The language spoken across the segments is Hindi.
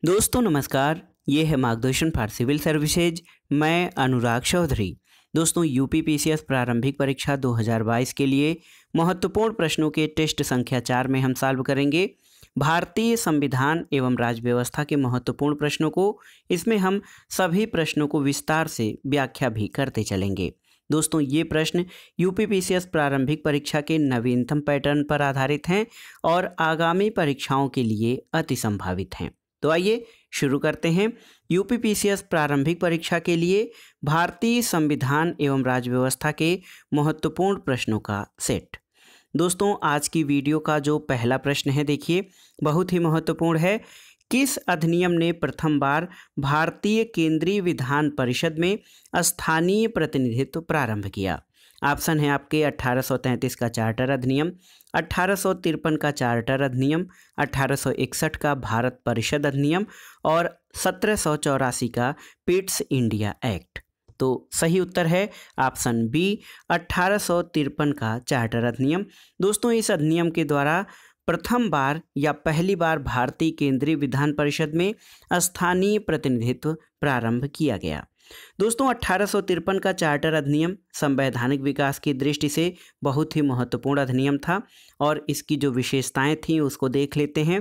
दोस्तों नमस्कार। ये है मार्गदर्शन फॉर सिविल सर्विसेज। मैं अनुराग चौधरी। दोस्तों यूपीपीसीएस प्रारंभिक परीक्षा 2022 के लिए महत्वपूर्ण प्रश्नों के टेस्ट संख्या 4 में हम सॉल्व करेंगे भारतीय संविधान एवं राज्य व्यवस्था के महत्वपूर्ण प्रश्नों को। इसमें हम सभी प्रश्नों को विस्तार से व्याख्या भी करते चलेंगे। दोस्तों ये प्रश्न यूपीपीसीएस प्रारंभिक परीक्षा के नवीनतम पैटर्न पर आधारित हैं और आगामी परीक्षाओं के लिए अति संभावित हैं। तो आइए शुरू करते हैं यूपीपीसीएस प्रारंभिक परीक्षा के लिए भारतीय संविधान एवं राज्य व्यवस्था के महत्वपूर्ण प्रश्नों का सेट। दोस्तों आज की वीडियो का जो पहला प्रश्न है, देखिए बहुत ही महत्वपूर्ण है। किस अधिनियम ने प्रथम बार भारतीय केंद्रीय विधान परिषद में स्थानीय प्रतिनिधित्व प्रारंभ किया? ऑप्शन है आपके 1833 का चार्टर अधिनियम, 1853 का चार्टर अधिनियम, 1861 का भारत परिषद अधिनियम और 1784 का पिट्स इंडिया एक्ट। तो सही उत्तर है ऑप्शन बी, 1853 का चार्टर अधिनियम। दोस्तों इस अधिनियम के द्वारा प्रथम बार या पहली बार भारतीय केंद्रीय विधान परिषद में स्थानीय प्रतिनिधित्व प्रारंभ किया गया। दोस्तों 1853 का चार्टर अधिनियम संवैधानिक विकास की दृष्टि से बहुत ही महत्वपूर्ण अधिनियम था और इसकी जो विशेषताएं थीं उसको देख लेते हैं।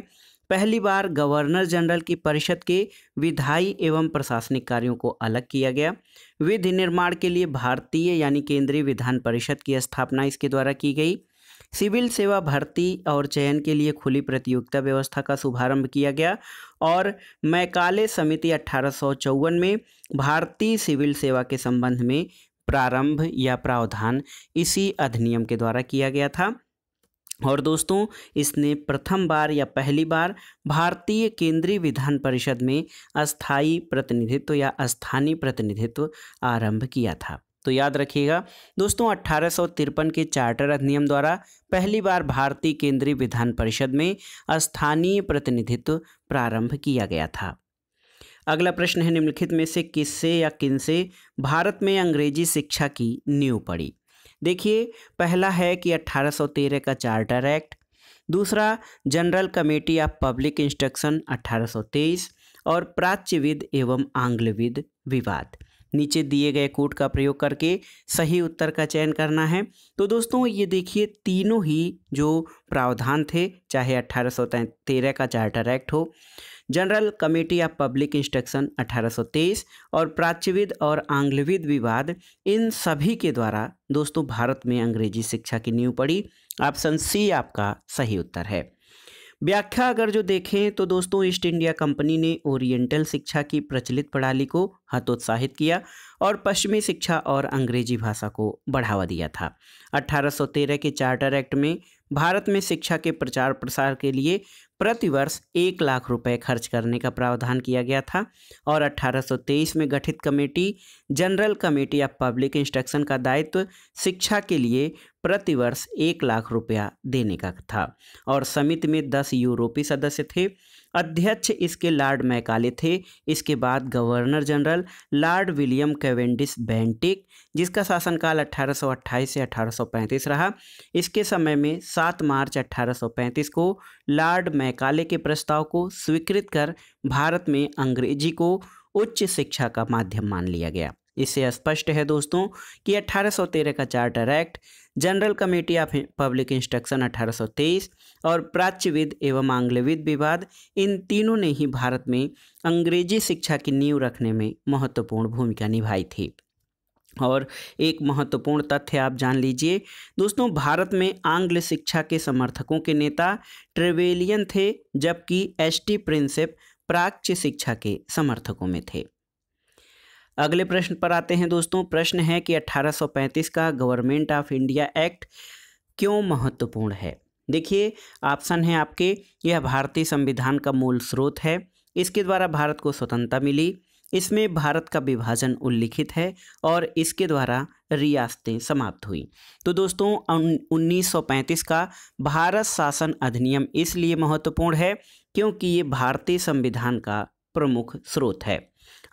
पहली बार गवर्नर जनरल की परिषद के विधायी एवं प्रशासनिक कार्यों को अलग किया गया। विधि निर्माण के लिए भारतीय यानी केंद्रीय विधान परिषद की स्थापना इसके द्वारा की गई। सिविल सेवा भर्ती और चयन के लिए खुली प्रतियोगिता व्यवस्था का शुभारंभ किया गया और मैकाले समिति 1854 में भारतीय सिविल सेवा के संबंध में प्रारंभ या प्रावधान इसी अधिनियम के द्वारा किया गया था। और दोस्तों इसने प्रथम बार या पहली बार भारतीय केंद्रीय विधान परिषद में अस्थायी प्रतिनिधित्व या स्थानीय प्रतिनिधित्व आरंभ किया था। तो याद रखिएगा दोस्तों 1853 के चार्टर अधिनियम द्वारा पहली बार भारतीय केंद्रीय विधान परिषद में स्थानीय प्रतिनिधित्व प्रारंभ किया गया था। अगला प्रश्न है, निम्नलिखित में से किससे या किनसे भारत में अंग्रेजी शिक्षा की नींव पड़ी? देखिए पहला है कि 1813 का चार्टर एक्ट, दूसरा general committee of public instruction 1823 और प्राच्यविद एवं आंग्लविद विवाद। नीचे दिए गए कोड का प्रयोग करके सही उत्तर का चयन करना है। तो दोस्तों ये देखिए तीनों ही जो प्रावधान थे, चाहे 1813 का चार्टर एक्ट हो, general committee of public instruction 1823 और प्राच्यविद और आंग्लविद विवाद, इन सभी के द्वारा दोस्तों भारत में अंग्रेजी शिक्षा की नींव पड़ी। ऑप्शन सी आपका सही उत्तर है। व्याख्या अगर जो देखें तो दोस्तों ईस्ट इंडिया कंपनी ने ओरिएंटल शिक्षा की प्रचलित प्रणाली को हतोत्साहित किया और पश्चिमी शिक्षा और अंग्रेजी भाषा को बढ़ावा दिया था। 1813 के चार्टर एक्ट में भारत में शिक्षा के प्रचार प्रसार के लिए प्रतिवर्ष 1 लाख रुपए खर्च करने का प्रावधान किया गया था और 1823 में गठित committee general committee of public instruction का दायित्व शिक्षा के लिए प्रतिवर्ष 1 लाख रुपया देने का था और समिति में 10 यूरोपीय सदस्य थे। अध्यक्ष इसके लॉर्ड मैकाले थे। इसके बाद governor general Lord William Cavendish Bentinck, जिसका शासनकाल 1828 से 1835 रहा। इसके समय में 7 मार्च 1835 को लॉर्ड मैकाले के प्रस्ताव को स्वीकृत कर भारत में अंग्रेजी को उच्च शिक्षा का माध्यम मान लिया गया। इससे स्पष्ट है दोस्तों कि 1813 का charter act, general committee of public instruction 1823 और प्राच्यविद एवं आंग्लविद विवाद, इन तीनों ने ही भारत में अंग्रेजी शिक्षा की नींव रखने में महत्वपूर्ण भूमिका निभाई थी। और एक महत्वपूर्ण तथ्य आप जान लीजिए दोस्तों, भारत में आंग्ल शिक्षा के समर्थकों के नेता ट्रेवेलियन थे, जबकि एसटी प्रिंसेप प्राच्य शिक्षा के समर्थकों में थे। अगले प्रश्न पर आते हैं दोस्तों। प्रश्न है कि 1835 का गवर्नमेंट ऑफ इंडिया एक्ट क्यों महत्वपूर्ण है? देखिए ऑप्शन है आपके, यह भारतीय संविधान का मूल स्रोत है। इसके द्वारा भारत को स्वतंत्रता मिली। इसमें भारत का विभाजन उल्लिखित है और इसके द्वारा रियासतें समाप्त हुई। तो दोस्तों 1935 का भारत शासन अधिनियम इसलिए महत्वपूर्ण है क्योंकि ये भारतीय संविधान का प्रमुख स्रोत है।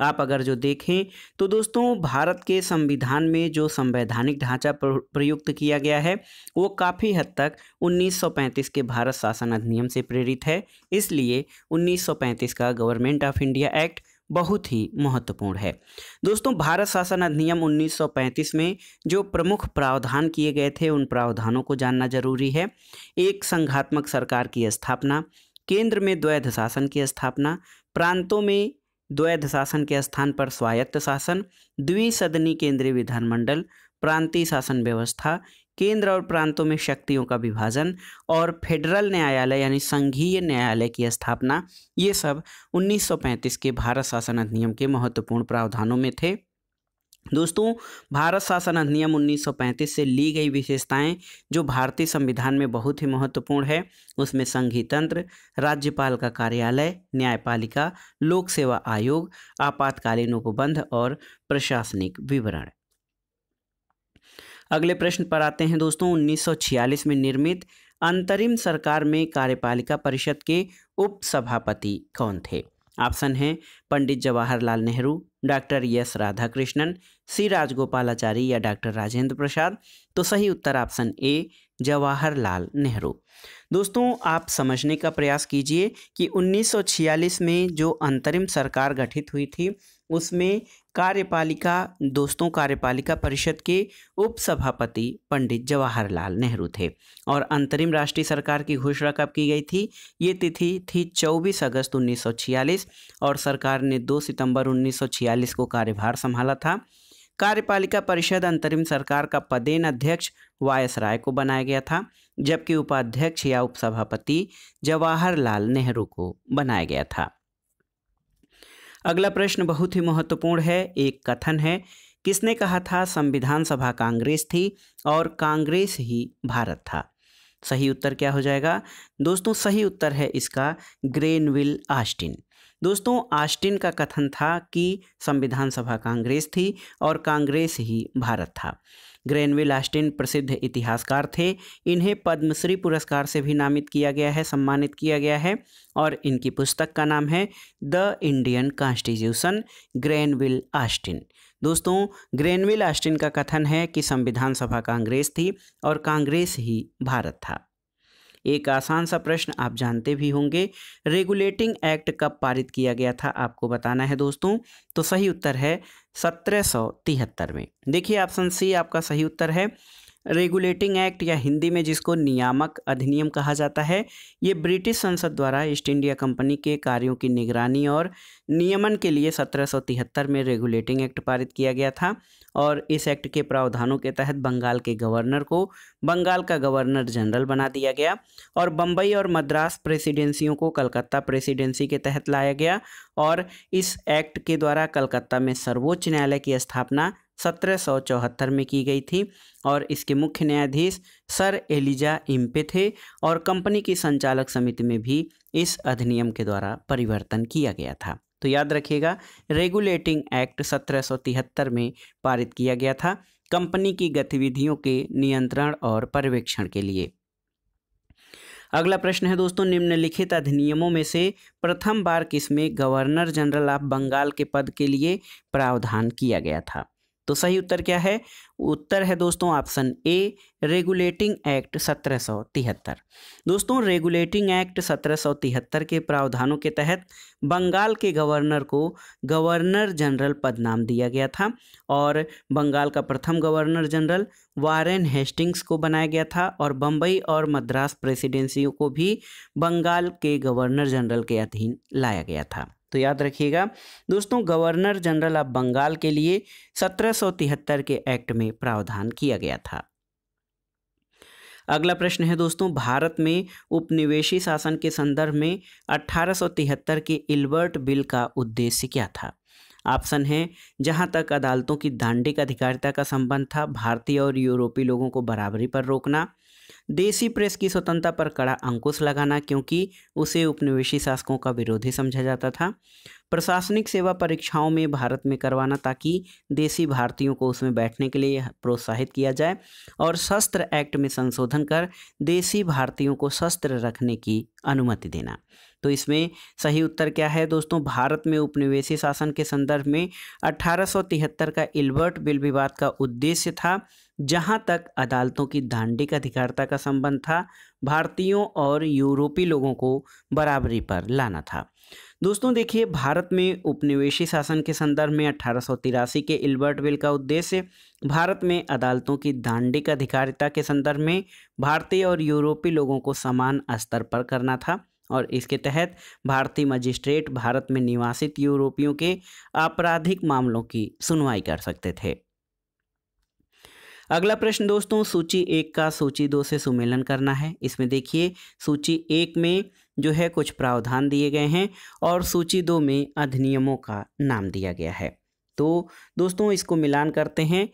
आप अगर जो देखें तो दोस्तों भारत के संविधान में जो संवैधानिक ढांचा प्रयुक्त किया गया है वो काफ़ी हद तक 1935 के भारत शासन अधिनियम से प्रेरित है। इसलिए 1935 का गवर्नमेंट ऑफ इंडिया एक्ट बहुत ही महत्वपूर्ण है। दोस्तों भारत शासन अधिनियम 1935 में जो प्रमुख प्रावधान किए गए थे उन प्रावधानों को जानना जरूरी है। एक संघात्मक सरकार की स्थापना, केंद्र में द्वैध शासन की स्थापना, प्रांतों में द्वैध शासन के स्थान पर स्वायत्त शासन, द्विसदनी केंद्रीय विधानमंडल, प्रांतीय शासन व्यवस्था, केंद्र और प्रांतों में शक्तियों का विभाजन और फेडरल न्यायालय यानी संघीय न्यायालय की स्थापना, ये सब 1935 के भारत शासन अधिनियम के महत्वपूर्ण प्रावधानों में थे। दोस्तों भारत शासन अधिनियम 1935 से ली गई विशेषताएं जो भारतीय संविधान में बहुत ही महत्वपूर्ण है, उसमें संघीय तंत्र, राज्यपाल का कार्यालय, न्यायपालिका, लोक सेवा आयोग, आपातकालीन उपबंध और प्रशासनिक विवरण। अगले प्रश्न पर आते हैं दोस्तों। 1946 में निर्मित अंतरिम सरकार में कार्यपालिका परिषद के उपसभापति कौन थे? ऑप्शन हैं पंडित जवाहरलाल नेहरू, डॉक्टर एस राधाकृष्णन, सी राजगोपालाचारी या डॉक्टर राजेंद्र प्रसाद। तो सही उत्तर ऑप्शन ए जवाहरलाल नेहरू। दोस्तों आप समझने का प्रयास कीजिए कि 1946 में जो अंतरिम सरकार गठित हुई थी उसमें कार्यपालिका परिषद के उपसभापति पंडित जवाहरलाल नेहरू थे। और अंतरिम राष्ट्रीय सरकार की घोषणा कब की गई थी? ये तिथि थी 24 अगस्त 1946 और सरकार ने 2 सितंबर 1946 को कार्यभार संभाला था। कार्यपालिका परिषद अंतरिम सरकार का पदेन अध्यक्ष वायसराय को बनाया गया था, जबकि उपाध्यक्ष या उपसभापति जवाहरलाल नेहरू को बनाया गया था। अगला प्रश्न बहुत ही महत्वपूर्ण है। एक कथन है, किसने कहा था संविधान सभा कांग्रेस थी और कांग्रेस ही भारत था? सही उत्तर क्या हो जाएगा? दोस्तों सही उत्तर है इसका ग्रेनविल ऑस्टिन। दोस्तों ऑस्टिन का कथन था कि संविधान सभा कांग्रेस थी और कांग्रेस ही भारत था। ग्रेनविल ऑस्टिन प्रसिद्ध इतिहासकार थे। इन्हें पद्मश्री पुरस्कार से भी नामित किया गया है, सम्मानित किया गया है और इनकी पुस्तक का नाम है the Indian constitution, Granville Austin. दोस्तों ग्रेनविल ऑस्टिन का कथन है कि संविधान सभा कांग्रेस थी और कांग्रेस ही भारत था। एक आसान सा प्रश्न आप जानते भी होंगे, रेगुलेटिंग एक्ट कब पारित किया गया था आपको बताना है दोस्तों। तो सही उत्तर है 1773 में। देखिए ऑप्शन सी आपका सही उत्तर है। रेगुलेटिंग एक्ट या हिंदी में जिसको नियामक अधिनियम कहा जाता है, ये ब्रिटिश संसद द्वारा ईस्ट इंडिया कंपनी के कार्यों की निगरानी और नियमन के लिए 1773 में रेगुलेटिंग एक्ट पारित किया गया था। और इस एक्ट के प्रावधानों के तहत बंगाल के गवर्नर को बंगाल का गवर्नर जनरल बना दिया गया और बम्बई और मद्रास प्रेसिडेंसियों को कलकत्ता प्रेसिडेंसी के तहत लाया गया। और इस एक्ट के द्वारा कलकत्ता में सर्वोच्च न्यायालय की स्थापना 1774 में की गई थी और इसके मुख्य न्यायाधीश सर एलिजा इम्पे थे और कंपनी की संचालक समिति में भी इस अधिनियम के द्वारा परिवर्तन किया गया था। तो याद रखिएगा रेगुलेटिंग एक्ट 1773 में पारित किया गया था कंपनी की गतिविधियों के नियंत्रण और पर्यवेक्षण के लिए। अगला प्रश्न है दोस्तों, निम्नलिखित अधिनियमों में से प्रथम बार किसमें गवर्नर जनरल ऑफ बंगाल के पद के लिए प्रावधान किया गया था? तो सही उत्तर क्या है? उत्तर है दोस्तों ऑप्शन ए रेगुलेटिंग एक्ट 1773। दोस्तों रेगुलेटिंग एक्ट 1773 के प्रावधानों के तहत बंगाल के गवर्नर को गवर्नर जनरल पद नाम दिया गया था और बंगाल का प्रथम गवर्नर जनरल वारेन हेस्टिंग्स को बनाया गया था और बम्बई और मद्रास प्रेसिडेंसियों को भी बंगाल के गवर्नर जनरल के अधीन लाया गया था। तो याद रखिएगा दोस्तों गवर्नर जनरल ऑफ बंगाल के लिए 1773 के एक्ट में प्रावधान किया गया था। अगला प्रश्न है दोस्तों, भारत में उपनिवेशी शासन के संदर्भ में 1873 के इल्बर्ट बिल का उद्देश्य क्या था? ऑप्शन है जहां तक अदालतों की दांडिक अधिकारिता का संबंध था, भारतीय और यूरोपीय लोगों को बराबरी पर रोकना, देसी प्रेस की स्वतंत्रता पर कड़ा अंकुश लगाना क्योंकि उसे उपनिवेशी शासकों का विरोधी समझा जाता था, प्रशासनिक सेवा परीक्षाओं में भारत में करवाना ताकि देसी भारतीयों को उसमें बैठने के लिए प्रोत्साहित किया जाए, और शस्त्र एक्ट में संशोधन कर देसी भारतीयों को शस्त्र रखने की अनुमति देना। तो इसमें सही उत्तर क्या है दोस्तों, भारत में उपनिवेशी शासन के संदर्भ में 1873 का इल्बर्ट बिल विवाद का उद्देश्य था, जहां तक अदालतों की दांडिक अधिकारिता का संबंध था, भारतीयों और यूरोपीय लोगों को बराबरी पर लाना था। दोस्तों देखिए, भारत में उपनिवेशी शासन के संदर्भ में 1883 के इल्बर्ट बिल का उद्देश्य भारत में अदालतों की दांडिक अधिकारिता के संदर्भ में भारतीय और यूरोपीय लोगों को समान स्तर पर करना था, और इसके तहत भारतीय मजिस्ट्रेट भारत में निवासित यूरोपियों के आपराधिक मामलों की सुनवाई कर सकते थे। अगला प्रश्न दोस्तों, सूची 1 का सूची 2 से सुमेलन करना है। इसमें देखिए, सूची 1 में जो है कुछ प्रावधान दिए गए हैं और सूची 2 में अधिनियमों का नाम दिया गया है। तो दोस्तों इसको मिलान करते हैं।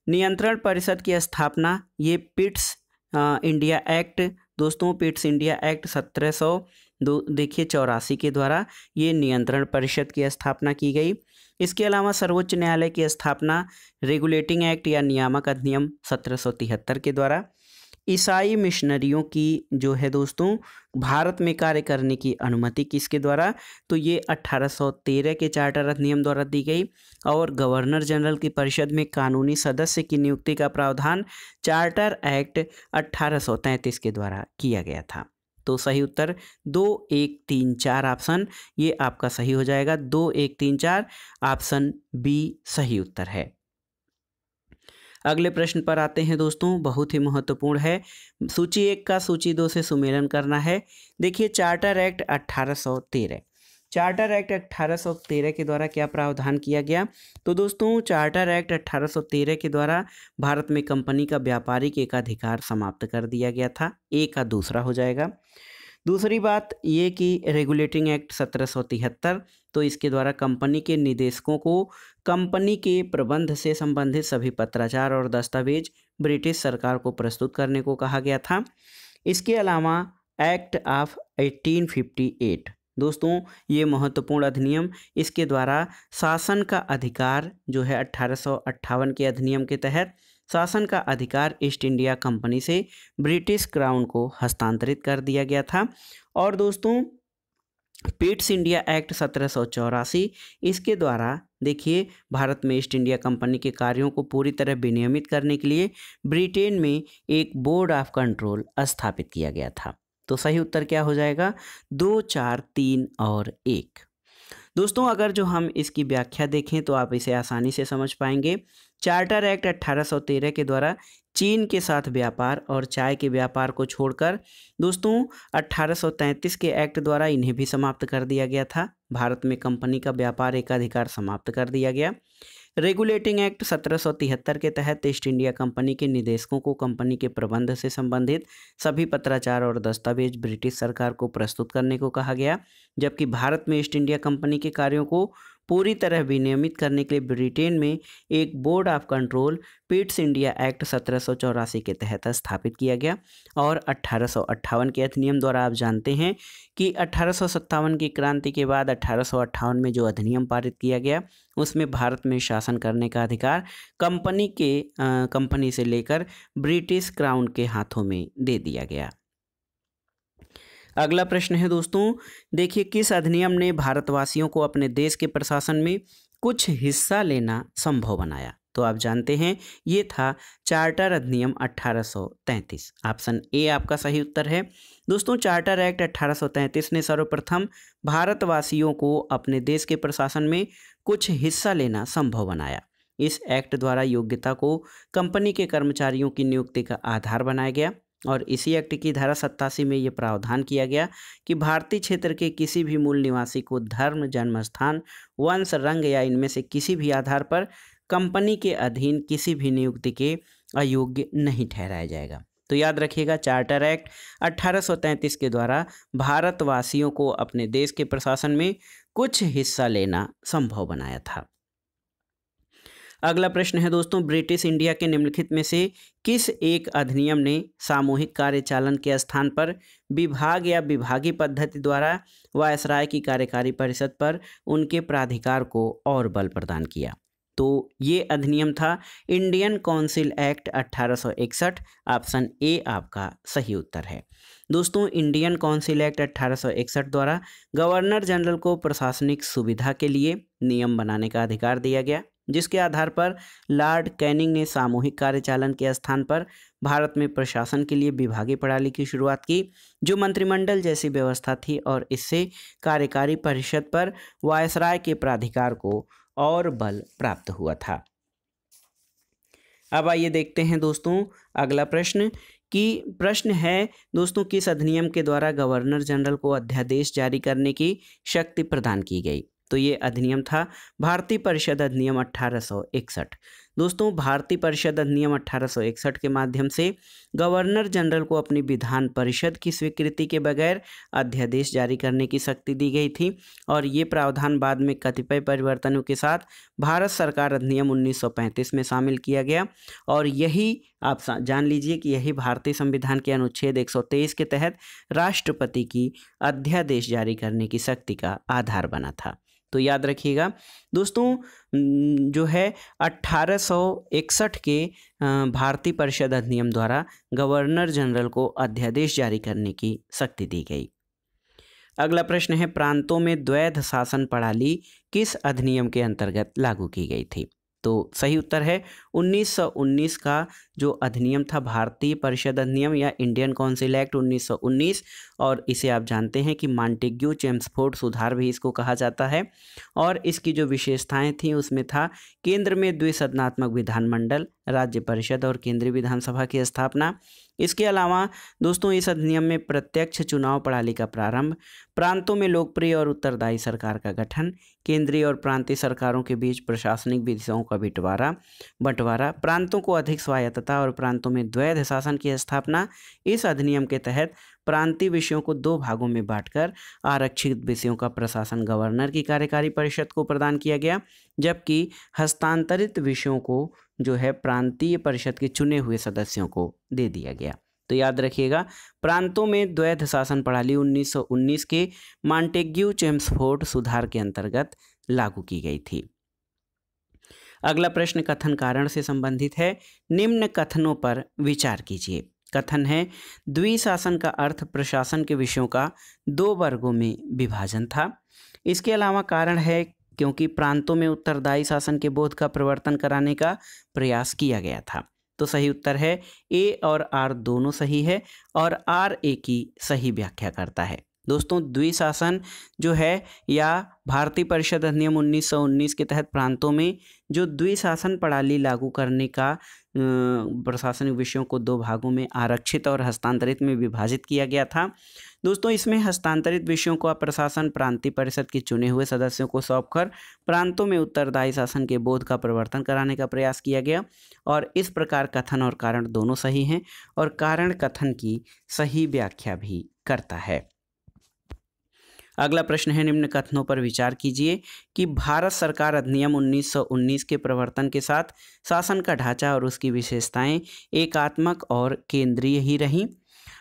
नियंत्रण परिषद की स्थापना, ये पिट्स इंडिया एक्ट, दोस्तों पिट्स इंडिया एक्ट 1784 के द्वारा ये नियंत्रण परिषद की स्थापना की गई। इसके अलावा सर्वोच्च न्यायालय की स्थापना रेगुलेटिंग एक्ट या नियामक अधिनियम 1773 के द्वारा। ईसाई मिशनरियों की जो है दोस्तों भारत में कार्य करने की अनुमति किसके द्वारा, तो ये 1813 के चार्टर अधिनियम द्वारा दी गई। और गवर्नर जनरल की परिषद में कानूनी सदस्य की नियुक्ति का प्रावधान चार्टर एक्ट 1833 के द्वारा किया गया था। तो सही उत्तर 2, 1, 3, 4 ऑप्शन ये आपका सही हो जाएगा। 2, 1, 3, 4 ऑप्शन बी सही उत्तर है। अगले प्रश्न पर आते हैं दोस्तों, बहुत ही महत्वपूर्ण है। सूची 1 का सूची 2 से सुमेलन करना है। देखिए, चार्टर एक्ट 1813, चार्टर एक्ट 1813 के द्वारा क्या प्रावधान किया गया, तो दोस्तों चार्टर एक्ट 1813 के द्वारा भारत में कंपनी का व्यापारिक एकाधिकार समाप्त कर दिया गया था। ए का दूसरा हो जाएगा। दूसरी बात ये कि रेगुलेटिंग एक्ट 1773, तो इसके द्वारा कंपनी के निदेशकों को कंपनी के प्रबंध से संबंधित सभी पत्राचार और दस्तावेज ब्रिटिश सरकार को प्रस्तुत करने को कहा गया था। इसके अलावा एक्ट ऑफ 1858, दोस्तों ये महत्वपूर्ण अधिनियम, इसके द्वारा शासन का अधिकार जो है 1858 के अधिनियम के तहत शासन का अधिकार ईस्ट इंडिया कंपनी से ब्रिटिश क्राउन को हस्तांतरित कर दिया गया था। और दोस्तों पिट्स इंडिया एक्ट 1784, इसके द्वारा देखिए भारत में ईस्ट इंडिया कंपनी के कार्यों को पूरी तरह विनियमित करने के लिए ब्रिटेन में एक बोर्ड ऑफ कंट्रोल स्थापित किया गया था। तो सही उत्तर क्या हो जाएगा, 2, 4, 3 और 1। दोस्तों अगर जो हम इसकी व्याख्या देखें तो आप इसे आसानी से समझ पाएंगे। चार्टर एक्ट 1813 के द्वारा चीन के साथ व्यापार और चाय के व्यापार को छोड़कर दोस्तों 1833 के एक्ट द्वारा इन्हें भी समाप्त कर दिया गया था। भारत में कंपनी का व्यापार एकाधिकार समाप्त कर दिया गया। रेगुलेटिंग एक्ट 1773 के तहत ईस्ट इंडिया कंपनी के निदेशकों को कंपनी के प्रबंध से संबंधित सभी पत्राचार और दस्तावेज ब्रिटिश सरकार को प्रस्तुत करने को कहा गया, जबकि भारत में ईस्ट इंडिया कंपनी के कार्यों को पूरी तरह विनियमित करने के लिए ब्रिटेन में एक board of control Pitt's India act 1784 के तहत स्थापित किया गया। और 1858 के अधिनियम द्वारा आप जानते हैं कि 1857 की क्रांति के बाद 1858 में जो अधिनियम पारित किया गया उसमें भारत में शासन करने का अधिकार कंपनी से लेकर ब्रिटिश क्राउन के हाथों में दे दिया गया। अगला प्रश्न है दोस्तों, देखिए किस अधिनियम ने भारतवासियों को अपने देश के प्रशासन में कुछ हिस्सा लेना संभव बनाया, तो आप जानते हैं ये था चार्टर अधिनियम 1833। ऑप्शन ए आपका सही उत्तर है। दोस्तों चार्टर एक्ट 1833 ने सर्वप्रथम भारतवासियों को अपने देश के प्रशासन में कुछ हिस्सा लेना संभव बनाया। इस एक्ट द्वारा योग्यता को कंपनी के कर्मचारियों की नियुक्ति का आधार बनाया गया और इसी एक्ट की धारा 87 में ये प्रावधान किया गया कि भारतीय क्षेत्र के किसी भी मूल निवासी को धर्म, जन्म स्थान, वंश, रंग या इनमें से किसी भी आधार पर कंपनी के अधीन किसी भी नियुक्ति के अयोग्य नहीं ठहराया जाएगा। तो याद रखिएगा, चार्टर एक्ट 1833 के द्वारा भारतवासियों को अपने देश के प्रशासन में कुछ हिस्सा लेना संभव बनाया था। अगला प्रश्न है दोस्तों, ब्रिटिश इंडिया के निम्नलिखित में से किस एक अधिनियम ने सामूहिक कार्यचालन के स्थान पर विभाग या विभागीय पद्धति द्वारा वायसराय की कार्यकारी परिषद पर उनके प्राधिकार को और बल प्रदान किया। तो ये अधिनियम था Indian council act 1861। Option A आपका सही उत्तर है। दोस्तों, इंडियन काउंसिल एक्ट 1861 द्वारा गवर्नर जनरल को प्रशासनिक सुविधा के लिए नियम बनाने का अधिकार दिया गया, जिसके आधार पर लॉर्ड कैनिंग ने सामूहिक कार्यचालन के स्थान पर भारत में प्रशासन के लिए विभागीय प्रणाली की शुरुआत की, जो मंत्रिमंडल जैसी व्यवस्था थी, और इससे कार्यकारी परिषद पर वायसराय के प्राधिकार को और बल प्राप्त हुआ था। अब आइए देखते हैं दोस्तों अगला प्रश्न कि प्रश्न है दोस्तों, किस अधिनियम के द्वारा गवर्नर जनरल को अध्यादेश जारी करने की शक्ति प्रदान की गई? तो ये अधिनियम था भारतीय परिषद अधिनियम 1861। दोस्तों, भारतीय परिषद अधिनियम 1861 के माध्यम से गवर्नर जनरल को अपनी विधान परिषद की स्वीकृति के बगैर अध्यादेश जारी करने की शक्ति दी गई थी, और ये प्रावधान बाद में कतिपय परिवर्तनों के साथ भारत सरकार अधिनियम 1935 में शामिल किया गया, और यही आप जान लीजिए कि यही भारतीय संविधान के अनुच्छेद 123 के तहत राष्ट्रपति की अध्यादेश जारी करने की शक्ति का आधार बना था। तो याद रखिएगा दोस्तों, जो है 1861 के भारतीय परिषद अधिनियम द्वारा गवर्नर जनरल को अध्यादेश जारी करने की शक्ति दी गई। अगला प्रश्न है, प्रांतों में द्वैध शासन प्रणाली किस अधिनियम के अंतर्गत लागू की गई थी? तो सही उत्तर है 1919 का जो अधिनियम था भारतीय परिषद अधिनियम या इंडियन काउंसिल एक्ट 1919, और इसे आप जानते हैं कि मॉन्टेग्यू चेम्सफोर्ड सुधार भी इसको कहा जाता है। और इसकी जो विशेषताएं थी उसमें था केंद्र में द्विसदनात्मक विधानमंडल, राज्य परिषद और केंद्रीय विधानसभा की स्थापना। इसके अलावा दोस्तों इस अधिनियम में प्रत्यक्ष चुनाव प्रणाली का प्रारंभ, प्रांतों में लोकप्रिय और उत्तरदायी सरकार का गठन, केंद्रीय और प्रांतीय सरकारों के बीच प्रशासनिक विषयों का बंटवारा, प्रांतों को अधिक स्वायत्तता और प्रांतों में द्वैध शासन की स्थापना। इस अधिनियम के तहत प्रांतीय विषयों को 2 भागों में बांटकर आरक्षित विषयों का प्रशासन गवर्नर की कार्यकारी परिषद को प्रदान किया गया, जबकि हस्तांतरित विषयों को जो है प्रांतीय परिषद के चुने हुए सदस्यों को दे दिया गया। तो याद रखिएगा, प्रांतों में द्वैध शासन प्रणाली 1919 के मॉन्टेग्यू चेम्सफोर्ड सुधार के अंतर्गत लागू की गई थी। अगला प्रश्न कथन कारण से संबंधित है। निम्न कथनों पर विचार कीजिए। कथन है, द्विशासन का अर्थ प्रशासन के विषयों का 2 वर्गों में विभाजन था। इसके अलावा कारण है क्योंकि प्रांतों में उत्तरदायी शासन के बोध का प्रवर्तन कराने का प्रयास किया गया था। तो सही उत्तर है ए और आर दोनों सही है, और आर ए की सही व्याख्या करता है। दोस्तों, द्विशासन जो है या भारतीय परिषद अधिनियम 1919 के तहत प्रांतों में जो द्विशासन प्रणाली लागू करने का प्रशासनिक विषयों को 2 भागों में आरक्षित और हस्तांतरित में विभाजित किया गया था। दोस्तों, इसमें हस्तांतरित विषयों का प्रशासन प्रांतीय परिषद के चुने हुए सदस्यों को सौंपकर प्रांतों में उत्तरदायी शासन के बोध का प्रवर्तन कराने का प्रयास किया गया, और इस प्रकार कथन और कारण दोनों सही हैं, और कारण कथन की सही व्याख्या भी करता है। अगला प्रश्न है, निम्न कथनों पर विचार कीजिए कि भारत सरकार अधिनियम 1919 के प्रवर्तन के साथ शासन का ढांचा और उसकी विशेषताएं एकात्मक और केंद्रीय ही रहीं,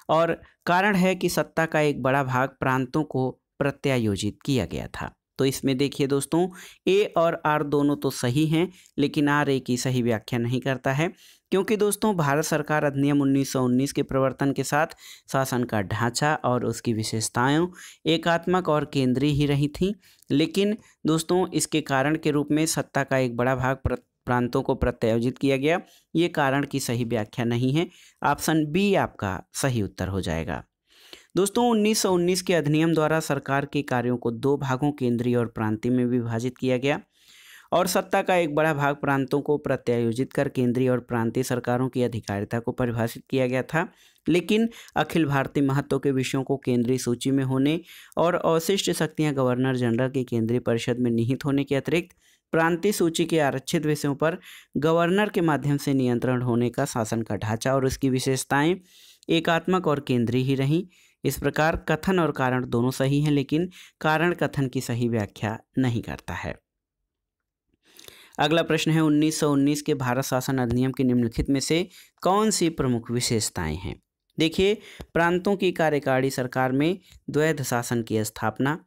और कारण है कि सत्ता का एक बड़ा भाग प्रांतों को प्रत्यायोजित किया गया था। तो इसमें देखिए दोस्तों, ए और आर दोनों तो सही हैं, लेकिन आर ए की सही व्याख्या नहीं करता है, क्योंकि दोस्तों भारत सरकार अधिनियम 1919 के प्रवर्तन के साथ शासन का ढांचा और उसकी विशेषताएं एकात्मक और केंद्रीय ही रही थीं, लेकिन दोस्तों इसके कारण के रूप में सत्ता का एक बड़ा भाग प्रांतों को प्रत्यायोजित किया गया। ये कारण की सही व्याख्या नहीं है। ऑप्शन बी आपका सही उत्तर हो जाएगा। दोस्तों, 1919 के अधिनियम द्वारा सरकार के कार्यों को 2 भागों केंद्रीय और प्रांतीय में विभाजित किया गया, और सत्ता का एक बड़ा भाग प्रांतों को प्रत्यायोजित कर केंद्रीय और प्रांतीय सरकारों की अधिकारिता को परिभाषित किया गया था। लेकिन अखिल भारतीय महत्व के विषयों को केंद्रीय सूची में होने और अवशिष्ट शक्तियां गवर्नर जनरल की केंद्रीय परिषद में निहित होने के अतिरिक्त प्रांतीय सूची के आरक्षित विषयों पर गवर्नर के माध्यम से नियंत्रण होने का शासन का ढांचा और उसकी विशेषताएं एकात्मक और केंद्रीय ही रहीं। इस प्रकार कथन और कारण दोनों सही हैं, लेकिन कारण कथन की सही व्याख्या नहीं करता है। अगला प्रश्न है, 1919 के भारत शासन अधिनियम के निम्नलिखित में से कौन सी प्रमुख विशेषताएं हैं? देखिए, प्रांतों की कार्यकारी सरकार में द्वैध शासन की स्थापना,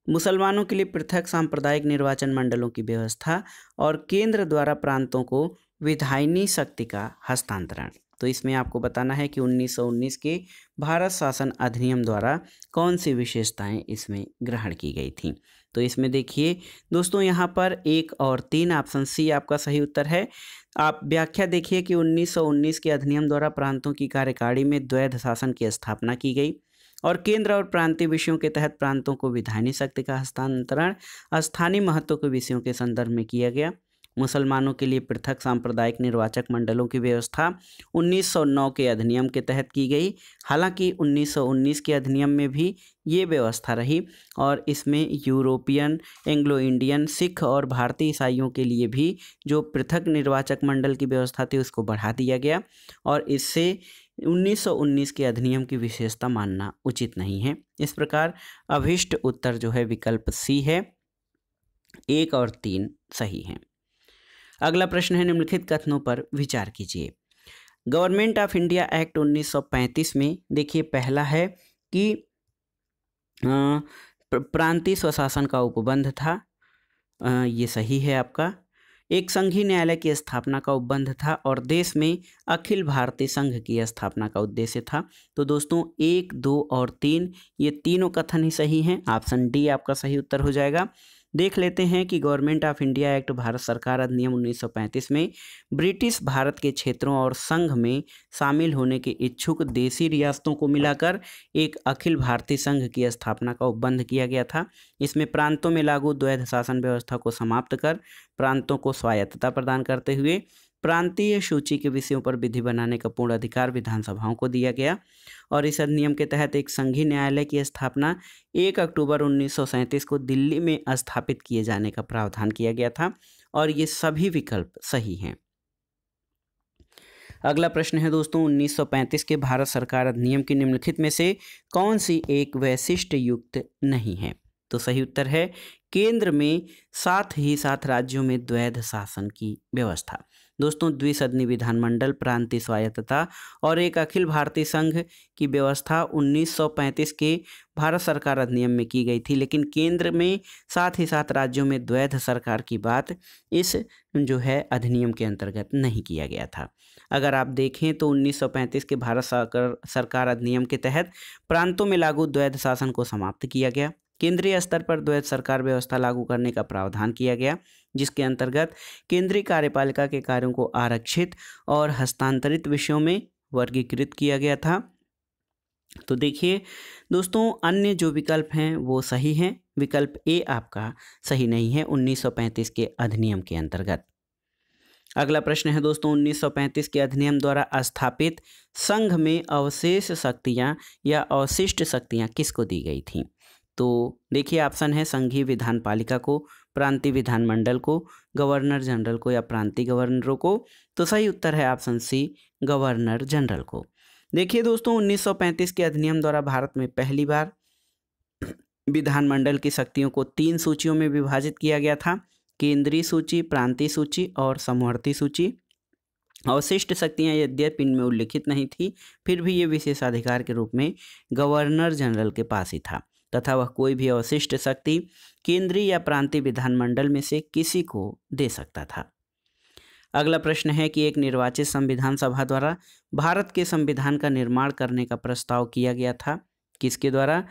मुसलमानों के लिए पृथक सांप्रदायिक निर्वाचन मंडलों की व्यवस्था और केंद्र द्वारा प्रांतों को विधायिनी शक्ति का हस्तांतरण। तो इसमें आपको बताना है कि 1919 के भारत शासन अधिनियम द्वारा कौन सी विशेषताएं इसमें ग्रहण की गई थी। तो इसमें देखिए दोस्तों, यहाँ पर 1 और 3 ऑप्शन सी आपका सही उत्तर है। आप व्याख्या देखिए कि 1919 के अधिनियम द्वारा प्रांतों की कार्यकारिणी में द्वैध शासन की स्थापना की गई और केंद्र और प्रांतीय विषयों के तहत प्रांतों को विधायिनी शक्ति का हस्तांतरण स्थानीय महत्व के विषयों के संदर्भ में किया गया। मुसलमानों के लिए पृथक सांप्रदायिक निर्वाचक मंडलों की व्यवस्था 1909 के अधिनियम के तहत की गई। हालांकि 1919 के अधिनियम में भी ये व्यवस्था रही और इसमें यूरोपियन, एंग्लो इंडियन, सिख और भारतीय ईसाइयों के लिए भी जो पृथक निर्वाचक मंडल की व्यवस्था थी उसको बढ़ा दिया गया और इससे 1919 के अधिनियम की विशेषता मानना उचित नहीं है। इस प्रकार अभिष्ट उत्तर जो है विकल्प सी है, 1 और 3 सही हैं। अगला प्रश्न है, निम्नलिखित कथनों पर विचार कीजिए। गवर्नमेंट ऑफ इंडिया एक्ट 1935 में देखिए पहला है कि प्रांतीय स्वशासन का उपबंध था, ये सही है आपका। एक संघीय न्यायालय की स्थापना का उपबंध था और देश में अखिल भारतीय संघ की स्थापना का उद्देश्य था। तो दोस्तों 1, 2 और 3 ये तीनों कथन ही सही हैं। ऑप्शन डी आपका सही उत्तर हो जाएगा। देख लेते हैं कि government of India act Bharat सरकार अधिनियम 1935 में ब्रिटिश भारत के क्षेत्रों और संघ में शामिल होने के इच्छुक देशी रियासतों को मिलाकर एक अखिल भारतीय संघ की स्थापना का उपबंध किया गया था। इसमें प्रांतों में लागू द्वैध शासन व्यवस्था को समाप्त कर प्रांतों को स्वायत्तता प्रदान करते हुए प्रांतीय सूची के विषयों पर विधि बनाने का पूर्ण अधिकार विधानसभाओं को दिया गया और इस अधिनियम के तहत एक संघीय न्यायालय की स्थापना 1 अक्टूबर 1937 को दिल्ली में स्थापित किए जाने का प्रावधान किया गया था और ये सभी विकल्प सही हैं। अगला प्रश्न है दोस्तों, 1935 के भारत सरकार अधिनियम की निम्नलिखित में से कौन सी एक वैशिष्ट्य युक्त नहीं है। तो सही उत्तर है केंद्र में साथ ही साथ राज्यों में द्वैध शासन की व्यवस्था। दोस्तों द्विसदनी विधानमंडल, प्रांतीय स्वायत्तता और एक अखिल भारतीय संघ की व्यवस्था 1935 के भारत सरकार अधिनियम में की गई थी, लेकिन केंद्र में साथ ही साथ राज्यों में द्वैध सरकार की बात इस जो है अधिनियम के अंतर्गत नहीं किया गया था। अगर आप देखें तो 1935 के भारत सरकार अधिनियम के तहत प्रांतों में लागू द्वैध शासन को समाप्त किया गया। केंद्रीय स्तर पर द्वैध सरकार व्यवस्था लागू करने का प्रावधान किया गया, जिसके अंतर्गत केंद्रीय कार्यपालिका के कार्यों को आरक्षित और हस्तांतरित विषयों में वर्गीकृत किया गया था। तो देखिए दोस्तों, अन्य जो विकल्प हैं वो सही हैं। विकल्प ए आपका सही नहीं है 1935 के अधिनियम के अंतर्गत। अगला प्रश्न है दोस्तों, 1935 के अधिनियम द्वारा स्थापित संघ में अवशेष शक्तियां या अवशिष्ट शक्तियां किसको दी गई थीं। तो देखिए ऑप्शन है संघीय विधान पालिका को, प्रांतीय विधानमंडल को, गवर्नर जनरल को या प्रांतीय गवर्नरों को। तो सही उत्तर है ऑप्शन सी, गवर्नर जनरल को। देखिए दोस्तों 1935 के अधिनियम द्वारा भारत में पहली बार विधानमंडल की शक्तियों को 3 सूचियों में विभाजित किया गया था, केंद्रीय सूची, प्रांतीय सूची और समवर्ती सूची। अवशिष्ट शक्तियां यद्यपि इनमें उल्लिखित नहीं थी, फिर भी ये विशेषाधिकार के रूप में गवर्नर जनरल के पास ही था तथा वह कोई भी अवशिष्ट शक्ति केंद्रीय या प्रांतीय विधानमंडल में से किसी को दे सकता था। अगला प्रश्न है कि एक निर्वाचित संविधान सभा द्वारा भारत के संविधान का निर्माण करने का प्रस्ताव किया गया था, किसके द्वारा।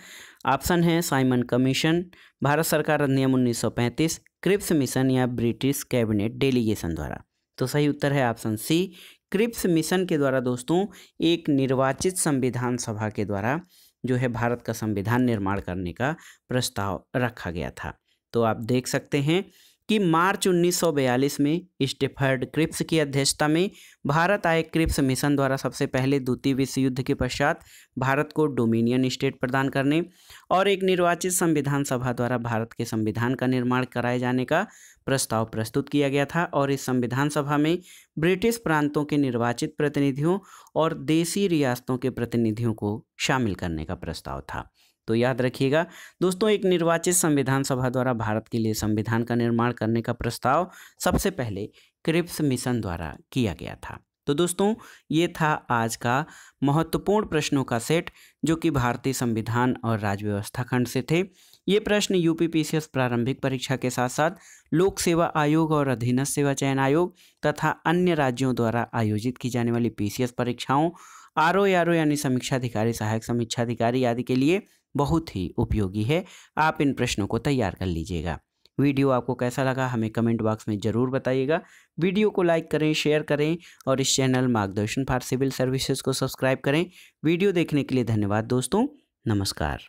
ऑप्शन है साइमन कमीशन, भारत सरकार अधिनियम 1935, क्रिप्स मिशन या ब्रिटिश कैबिनेट डेलीगेशन द्वारा। तो सही उत्तर है ऑप्शन सी, क्रिप्स मिशन के द्वारा दोस्तों एक निर्वाचित संविधान सभा के द्वारा जो है भारत का संविधान निर्माण करने का प्रस्ताव रखा गया था। तो आप देख सकते हैं कि मार्च 1942 में स्टेफर्ड क्रिप्स की अध्यक्षता में भारत आए क्रिप्स मिशन द्वारा सबसे पहले द्वितीय विश्व युद्ध के पश्चात भारत को डोमिनियन स्टेट प्रदान करने और एक निर्वाचित संविधान सभा द्वारा भारत के संविधान का निर्माण कराए जाने का प्रस्ताव प्रस्तुत किया गया था और इस संविधान सभा में ब्रिटिश प्रांतों के निर्वाचित प्रतिनिधियों और देशी रियासतों के प्रतिनिधियों को शामिल करने का प्रस्ताव था। तो याद रखिएगा दोस्तों, एक निर्वाचित संविधान सभा द्वारा भारत के लिए संविधान का निर्माण करने का प्रस्ताव सबसे पहले क्रिप्स मिशन द्वारा किया गया था। तो दोस्तों ये था आज का महत्वपूर्ण प्रश्नों का सेट जो कि भारतीय संविधान और राज्य व्यवस्था खंड से थे। ये प्रश्न यूपीपीसीएस प्रारंभिक परीक्षा के साथ साथ लोक सेवा आयोग और अधीनस्थ सेवा चयन आयोग तथा अन्य राज्यों द्वारा आयोजित की जाने वाली पीसीएस परीक्षाओं, आरओ यानी समीक्षा अधिकारी, सहायक समीक्षा अधिकारी आदि के लिए बहुत ही उपयोगी है। आप इन प्रश्नों को तैयार कर लीजिएगा। वीडियो आपको कैसा लगा हमें कमेंट बॉक्स में ज़रूर बताइएगा। वीडियो को लाइक करें, शेयर करें और इस चैनल मार्गदर्शन फॉर सिविल सर्विसेज को सब्सक्राइब करें। वीडियो देखने के लिए धन्यवाद दोस्तों। नमस्कार।